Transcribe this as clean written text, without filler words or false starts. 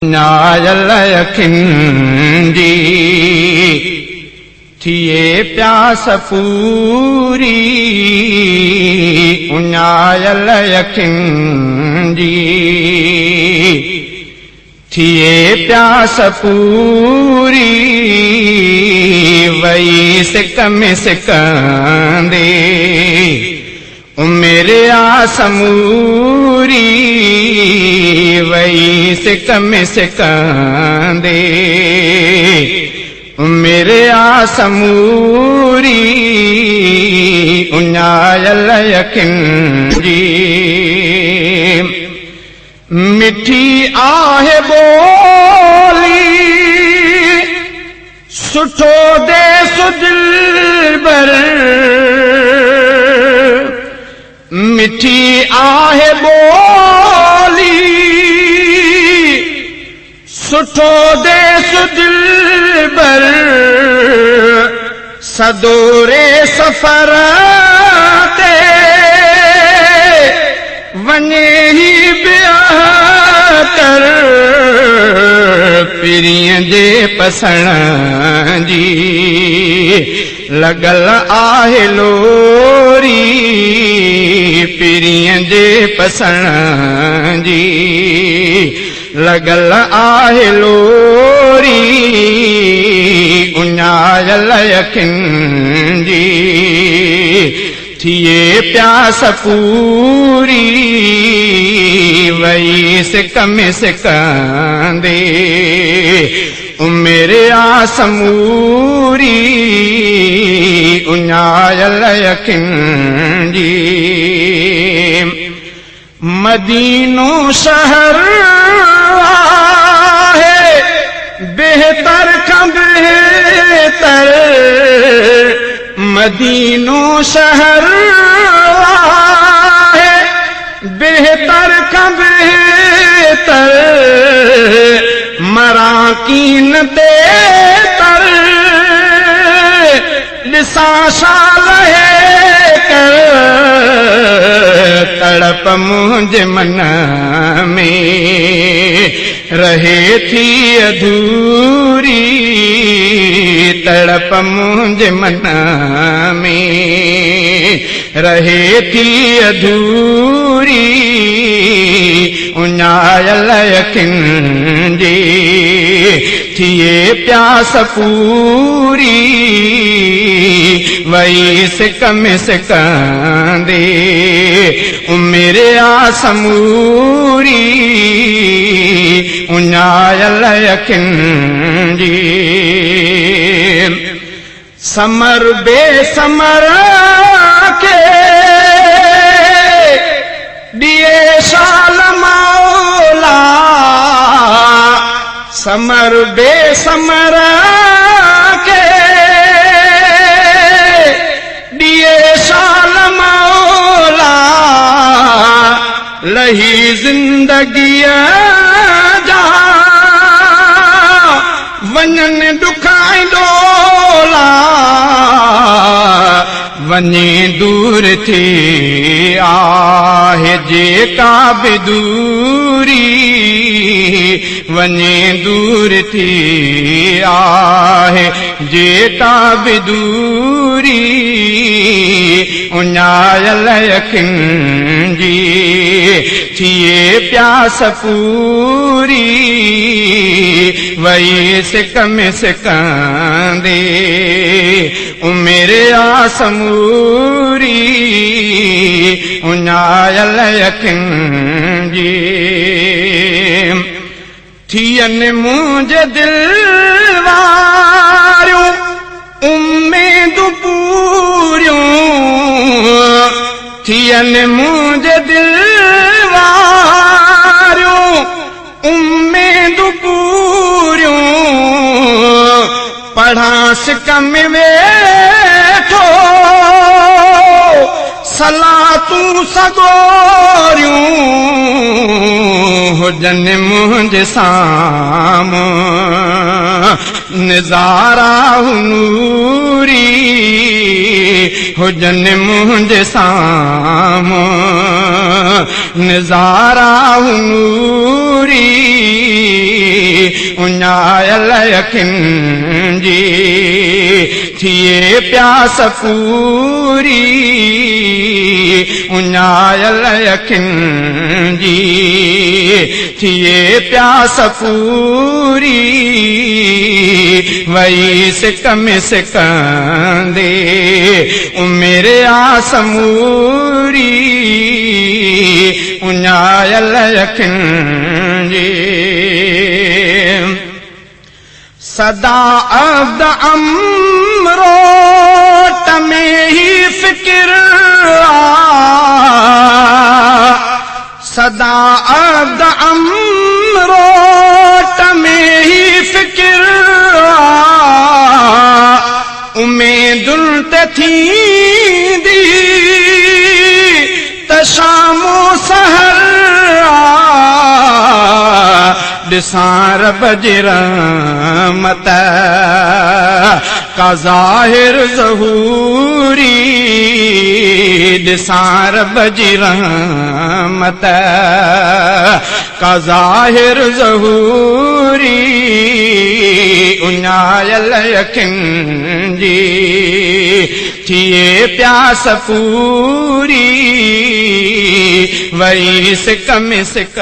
Nile यखिंदी थिए प्यास पूरी उन्यायल यखिंदी थिए प्यास पूरी वही सिक में सिकंदे मेरे आसमूरी वही सिक में सिकंदे मेरे आसमूरी उन्यायल यखिंदी मिठी आहे बोली सुठो देस दिलबर मिठी आहे बोली सुठो देस दिलबर सदोरे सफर ते वने ही कर पिरियं जे पसण जी लगल आहे लोरी पिरियं जे पसण जी लगल आहे लोरी उन्यायल यखिंदी थिए प्यास पूरी वही सिक में सिकंदे मेरे आसमूरी उन्यायल यखिंदी मदीनो शहर है बेहतर का बेहतर मदीनो शहर है बेहतर का बेहतर मराकीन देतर लिसा शाल है कर तड़प मुझे मन में रहे थी अधूरी तड़प मुझे मन में रहे थी अधूरी उन्यायल यखिंदी थिए प्यास पूरी वही सिक में सिकंदे मेरे आसमूरी उन्यायल यखिंदी समर बेसमर के दिए शाल मौला समर बेसमर के दिए शाल मौला लही जिंदगी जा वञन दुखाई डोला वञे दूर थी आहे जेका बि दूरी वञे दूर थी आहे जेका बि दूरी उन्यायल यखिंदी थिए प्यास पूरी वही सिक में सिकंदे मेरे आसमूरी उन्यायल यखिंदी थियन मुझे दिल वारियूं उम्मीदूं पूरियूं थियन मुझे दिल वारियूं उम्मीदूं पूरियूं पढ़ा सिक में वेठो सलातूं सगोरियूं हुजन मुझे साम्हूं नज़ारा नूरी हुजन मुझे साम्हूं नज़ारा नूरी उञायल अखियुनि जी थिए प्यास पूरी उञायल अखियुनि जी थिए प्यास पूरी वही सिक में सिकंदे मेरे आसमूरी उञायल अखियुनि जी सदा अब्द अमरोट में ही फिक्र सदा अब्द अमरोट में ही फिक्र उम्मीदुन ते थींदी त शामो सहर ॾिसां रब जी रहमत का ज़ाहिर ज़हूरी ॾिसां रब जी रहमत का ज़ाहिर ज़हूरी उञायल अखियुनि जी थिए प्यास पूरी वही सिक में सिक